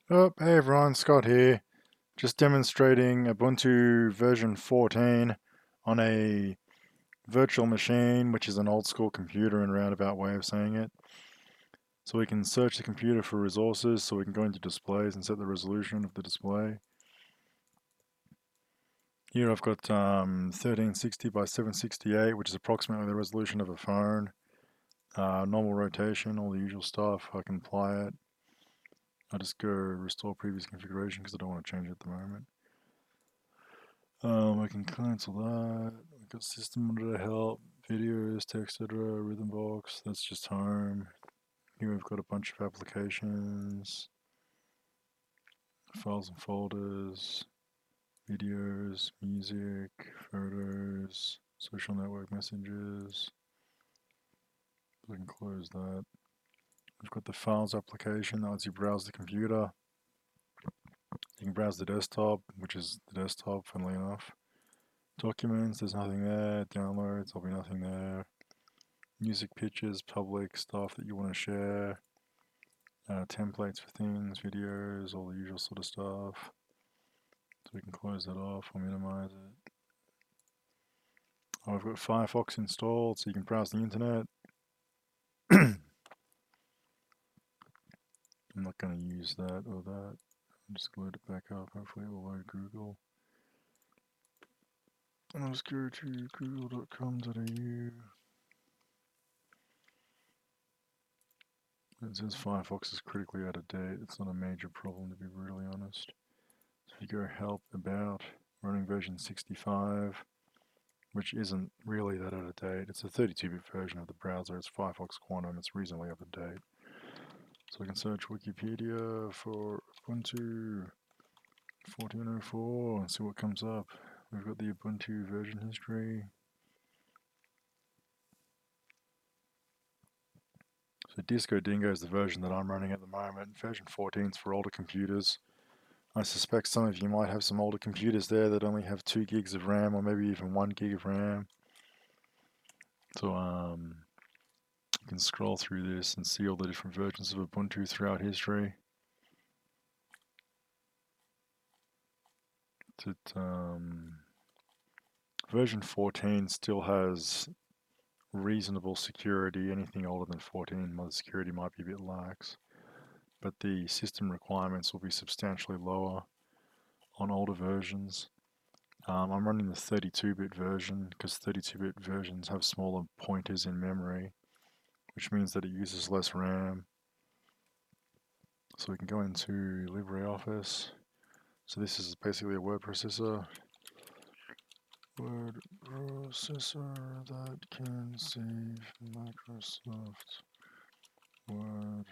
Oh, hey everyone, Scott here. Just demonstrating Ubuntu version 14 on a virtual machine, which is an old school computer in a roundabout way of saying it. So we can search the computer for resources, so we can go into displays and set the resolution of the display. Here I've got 1360 by 768, which is approximately the resolution of a phone. Normal rotation, all the usual stuff. I can apply it. I'll just go restore previous configuration because I don't want to change it at the moment. I can cancel that. We've got system monitor help, videos, text editor, rhythm box. That's just home. Here we've got a bunch of applications, files and folders, videos, music, photos, social network messages. I can close that. We've got the files application that lets you browse the computer. You can browse the desktop, which is the desktop, funnily enough. Documents, there's nothing there. Downloads, there'll be nothing there. Music, pictures, public stuff that you want to share, templates for things, videos, all the usual sort of stuff. So we can close that off or minimize it. Oh, I've got Firefox installed so you can browse the internet. I'm not going to use that or that. I'll just load it back up. Hopefully it will load Google. And I'll just go to google.com.au. It says Firefox is critically out of date. It's not a major problem, to be brutally honest. So if you go help about running version 65, which isn't really that out of date. It's a 32-bit version of the browser. It's Firefox Quantum. It's reasonably up to date. So I can search Wikipedia for Ubuntu 14.04 and see what comes up. We've got the Ubuntu version history. So Disco Dingo is the version that I'm running at the moment. Version 14 is for older computers. I suspect some of you might have some older computers there that only have 2 gigs of RAM or maybe even 1 gig of RAM. So you can scroll through this and see all the different versions of Ubuntu throughout history. Version 14 still has reasonable security. Anything older than 14, the security might be a bit lax, but the system requirements will be substantially lower on older versions. I'm running the 32-bit version because 32-bit versions have smaller pointers in memory, which means that it uses less RAM. So we can go into LibreOffice. So this is basically a word processor. Word processor that can save Microsoft Word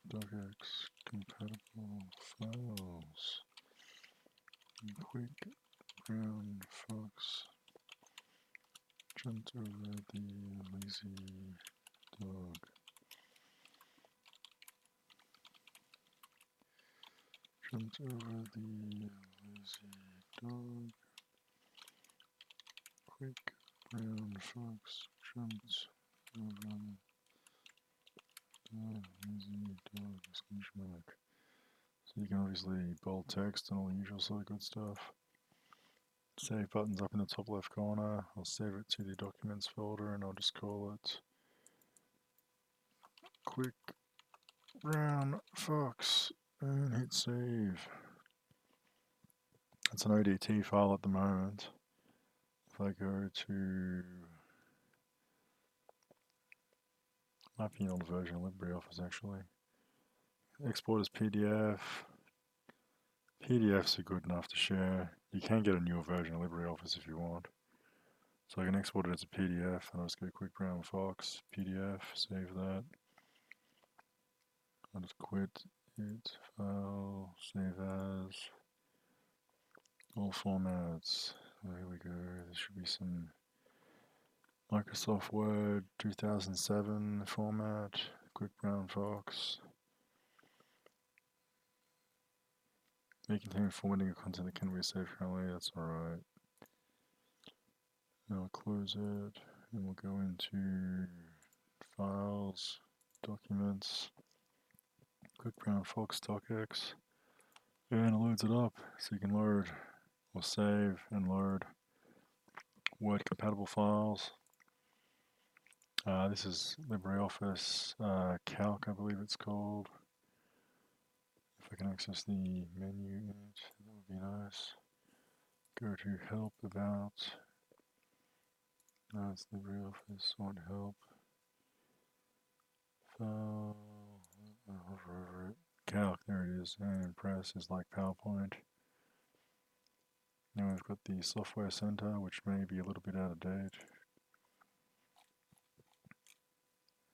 docx compatible files. Quick brown fox jumped over the lazy dog. Jumped over the lazy dog. Quick brown fox jumped over the lazy dog. Exclamation mark. So you can obviously bold text and all the usual sort of good stuff. Save button's up in the top left corner. I'll save it to the documents folder and I'll just call it Quick Brown Fox and hit save. It's an ODT file at the moment. If I go to might be an old version of LibreOffice actually. Export as PDF. PDFs are good enough to share. You can get a newer version of LibreOffice if you want. So I can export it as a PDF and I'll just go Quick Brown Fox, PDF, save that. I'll just quit it, file, save as, all formats. There we go. There should be some Microsoft Word 2007 format, Quick Brown Fox. May contain formatting of content that can be saved currently, that's alright. Now I'll close it and we'll go into files, documents, Click Brown Fox DocX, and it loads it up so you can load or save and load Word compatible files. This is LibreOffice Calc, I believe it's called. If I can access the menu in it, that would be nice. Go to Help, About. No, it's LibreOffice, Want Help. File, hover over it. Calc, there it is, and Impress is like PowerPoint. Now we've got the Software Center, which may be a little bit out of date.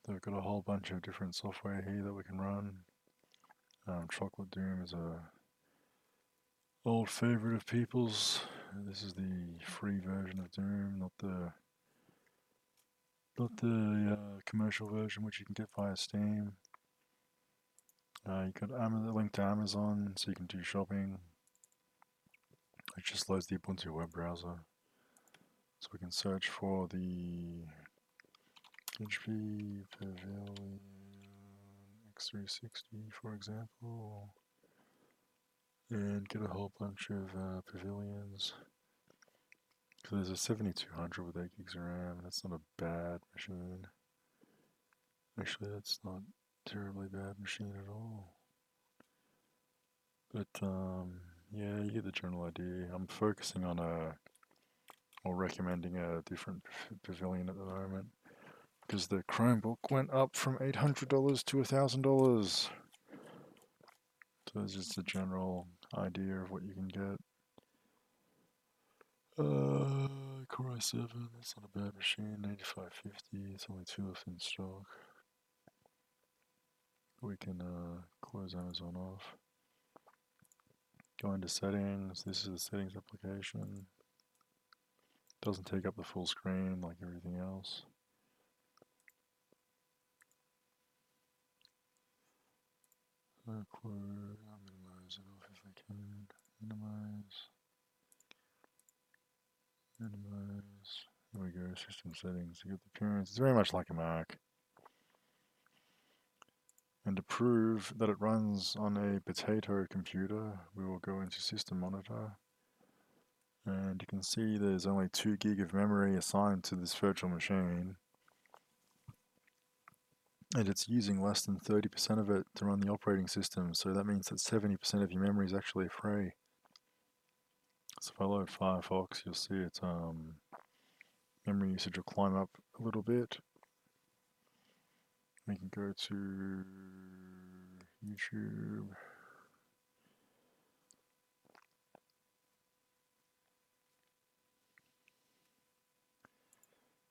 They've got a whole bunch of different software here that we can run. Chocolate Doom is a old favorite of people's. This is the free version of Doom, not the commercial version, which you can get via Steam. You got a link to Amazon, so you can do shopping. It just loads the Ubuntu web browser, so we can search for the HP Pavilion X360, for example, and get a whole bunch of pavilions. So there's a 7200 with 8 gigs of RAM. That's not a bad machine. Actually, that's not a terribly bad machine at all. But yeah, you get the general idea. I'm focusing on or recommending a different pavilion at the moment, because the Chromebook went up from $800 to $1,000. So it's just a general idea of what you can get. Core i7, that's not a bad machine. 8550, it's only 2 left in stock. We can close Amazon off. Go into settings. This is the settings application. Doesn't take up the full screen like everything else. I'll minimize it off if I can. Minimize. Minimize. There we go, system settings. You get the appearance. It's very much like a Mac. And to prove that it runs on a potato computer, we will go into System Monitor. And you can see there's only 2 gig of memory assigned to this virtual machine. And it's using less than 30% of it to run the operating system, so that means that 70% of your memory is actually free. So if I load Firefox, you'll see its memory usage will climb up a little bit. We can go to YouTube.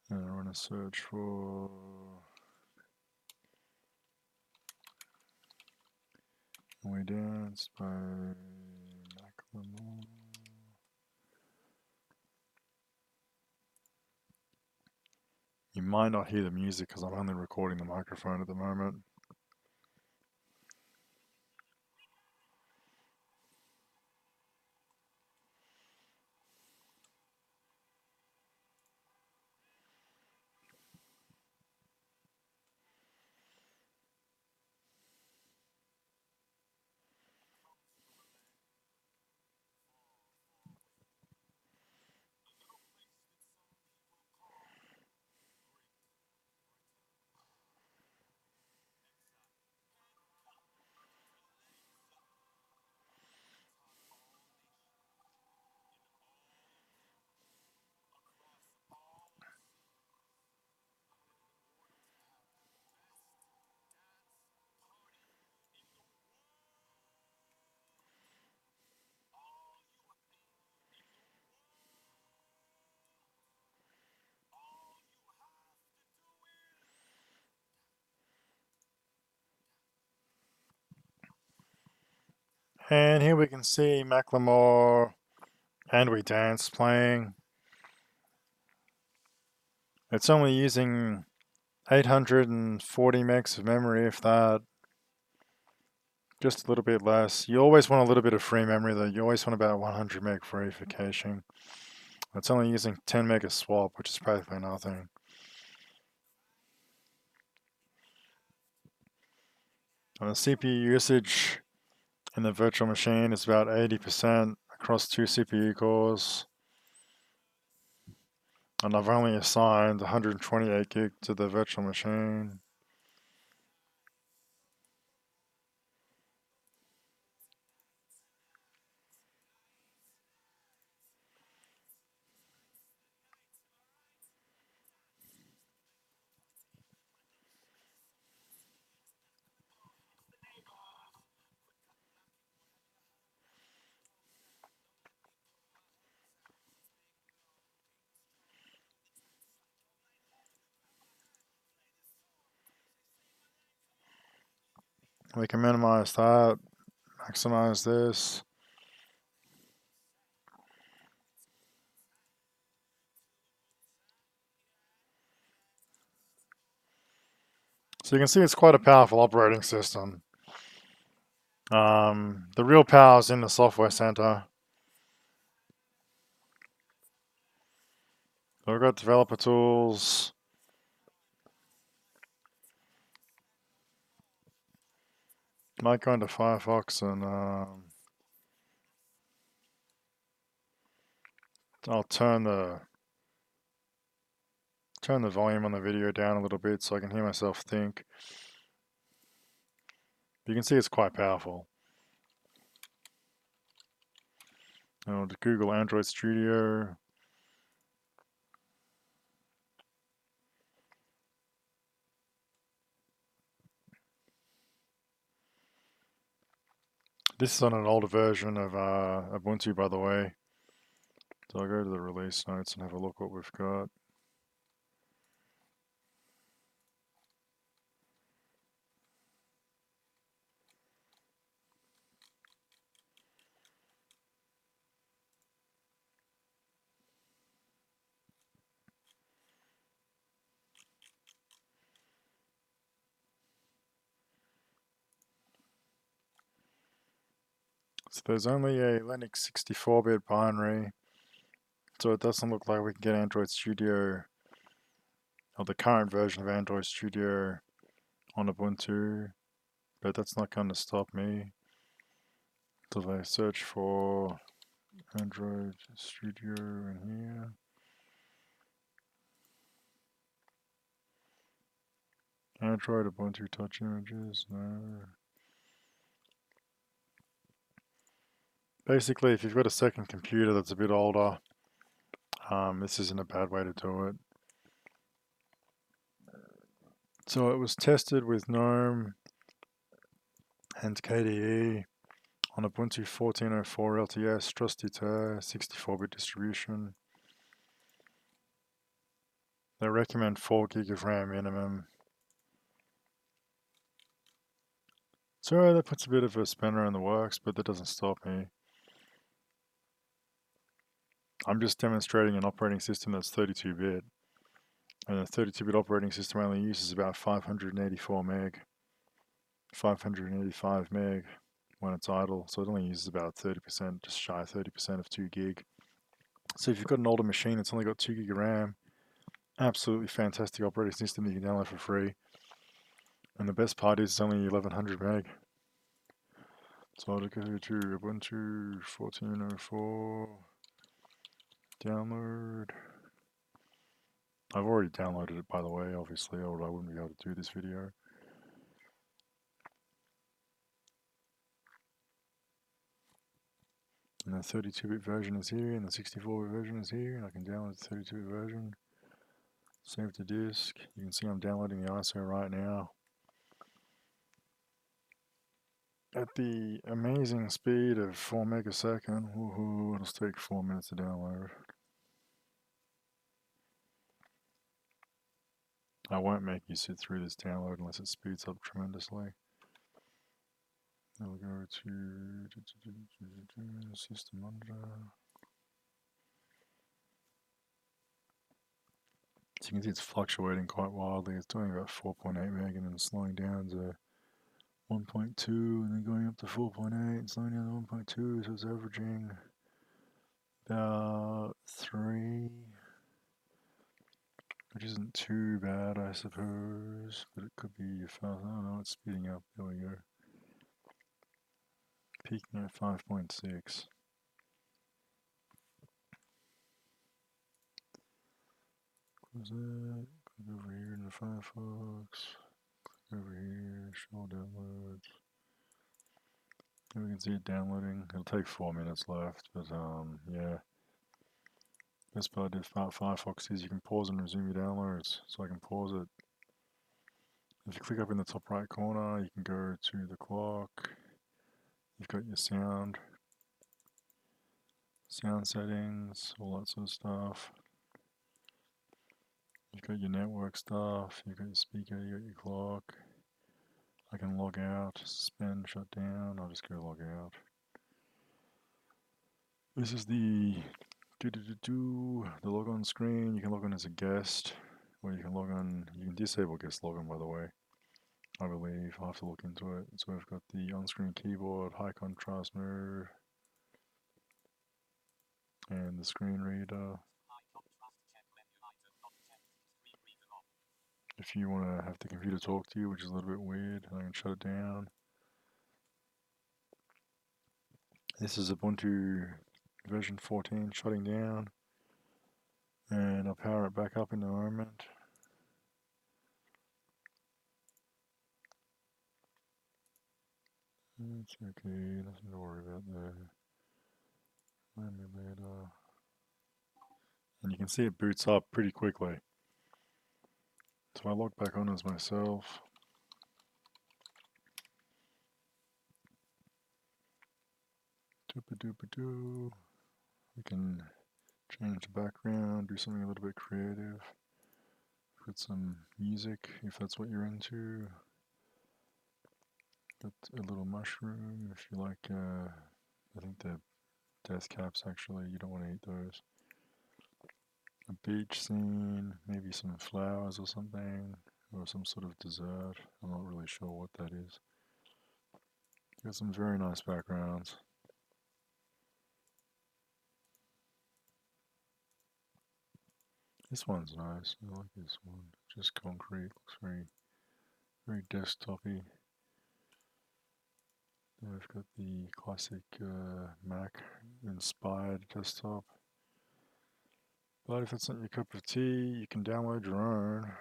And run a search for We Dance by Macklemore. You might not hear the music because I'm only recording the microphone at the moment. And here we can see Macklemore and We Dance playing. It's only using 840 megs of memory, if that. Just a little bit less. You always want a little bit of free memory though. You always want about 100 meg free for caching. It's only using 10 meg of swap, which is practically nothing. And the CPU usage in the virtual machine is about 80% across 2 CPU cores. And I've only assigned 128 gig to the virtual machine. We can minimize that, maximize this. So you can see it's quite a powerful operating system. The real power is in the software center. So we've got developer tools. Might go into Firefox and I'll turn the volume on the video down a little bit so I can hear myself think. You can see it's quite powerful. I'll Google Android Studio. This is on an older version of Ubuntu, by the way. So I'll go to the release notes and have a look what we've got. So there's only a Linux 64-bit binary, so it doesn't look like we can get Android Studio, or the current version of Android Studio, on Ubuntu, but that's not going to stop me. So if I search for Android Studio in here, Android Ubuntu Touch Images, no. Basically, if you've got a second computer that's a bit older, this isn't a bad way to do it. So it was tested with GNOME and KDE on Ubuntu 14.04 LTS, trusty 64-bit distribution. They recommend 4 gig of RAM minimum. So that puts a bit of a spanner in the works, but that doesn't stop me. I'm just demonstrating an operating system that's 32-bit. And a 32-bit operating system only uses about 584 meg, 585 meg when it's idle. So it only uses about 30%, just shy of 30% of 2 gig. So if you've got an older machine that's only got 2 gig of RAM, absolutely fantastic operating system that you can download for free. And the best part is it's only 1100 meg. So I'll go to Ubuntu 14.04, download. I've already downloaded it, by the way, obviously, or I wouldn't be able to do this video. And the 32-bit version is here, and the 64-bit version is here, and I can download the 32-bit version. Save to disk. You can see I'm downloading the ISO right now. At the amazing speed of 4 megasecond. Woohoo, it'll take 4 minutes to download. I won't make you sit through this download unless it speeds up tremendously. I'll go to system under. So you can see it's fluctuating quite wildly. It's doing about 4.8 meg and then slowing down to 1.2 and then going up to 4.8 and slowing down to 1.2. So it's averaging about 3, which isn't too bad, I suppose, but it could be fast. I don't know, it's speeding up. There we go. Peaking at 5.6. Close that. Click over here into Firefox. Click over here. Show downloads. And we can see it downloading. It'll take 4 minutes left, but yeah. Best part about Firefox is you can pause and resume your downloads. So I can pause it. If you click up in the top right corner, you can go to the clock. You've got your sound settings, all that sort of stuff. You've got your network stuff, you've got your speaker, you've got your clock. I can log out, suspend, shut down. I'll just go log out. This is the log on screen. You can log on as a guest, or you can log on, you can disable guest login, by the way. I believe I'll have to look into it. So we've got the on-screen keyboard, high contrast mode, and the screen reader. If you want to have the computer talk to you, which is a little bit weird, I can shut it down. This is Ubuntu version 14 shutting down, and I'll power it back up in a moment. It's okay, nothing to worry about there. Emulator. And you can see it boots up pretty quickly. So I log back on as myself. Doopa-doopa-doo. We can change the background, do something a little bit creative. Put some music if that's what you're into. Got a little mushroom if you like, I think they're death caps actually, you don't want to eat those. A beach scene, maybe some flowers or something, or some sort of dessert. I'm not really sure what that is. Got some very nice backgrounds. This one's nice. I like this one. Just concrete. Looks very desktopy. Then we've got the classic Mac inspired desktop. But if that's not your cup of tea, you can download your own.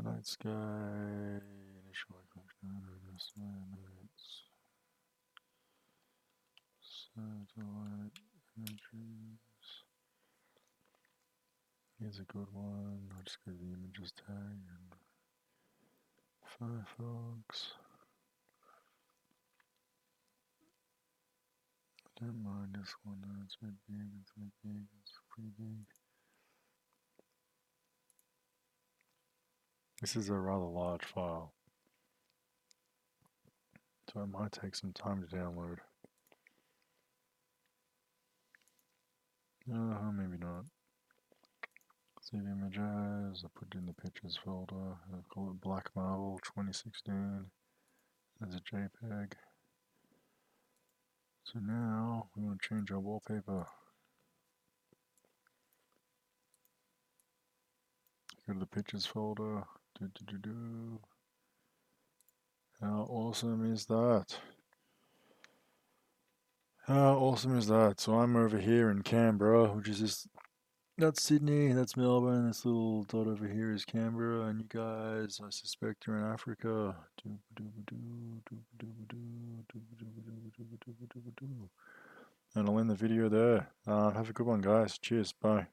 Night sky, initial notes, satellite images. Here's a good one. I'll just go to the images tag and Firefox. I don't mind this one. It's a bit big. It's pretty big. This is a rather large file, so it might take some time to download. Maybe not. Save image as, I put it in the pictures folder, I call it Black Marble 2016, as a JPEG. So now, we want to change our wallpaper. Go to the pictures folder, How awesome is that? How awesome is that? So I'm over here in Canberra, which is just, that's Sydney, that's Melbourne, this little dot over here is Canberra, and you guys, I suspect you're in Africa. And I'll end the video there. Have a good one, guys. Cheers, bye.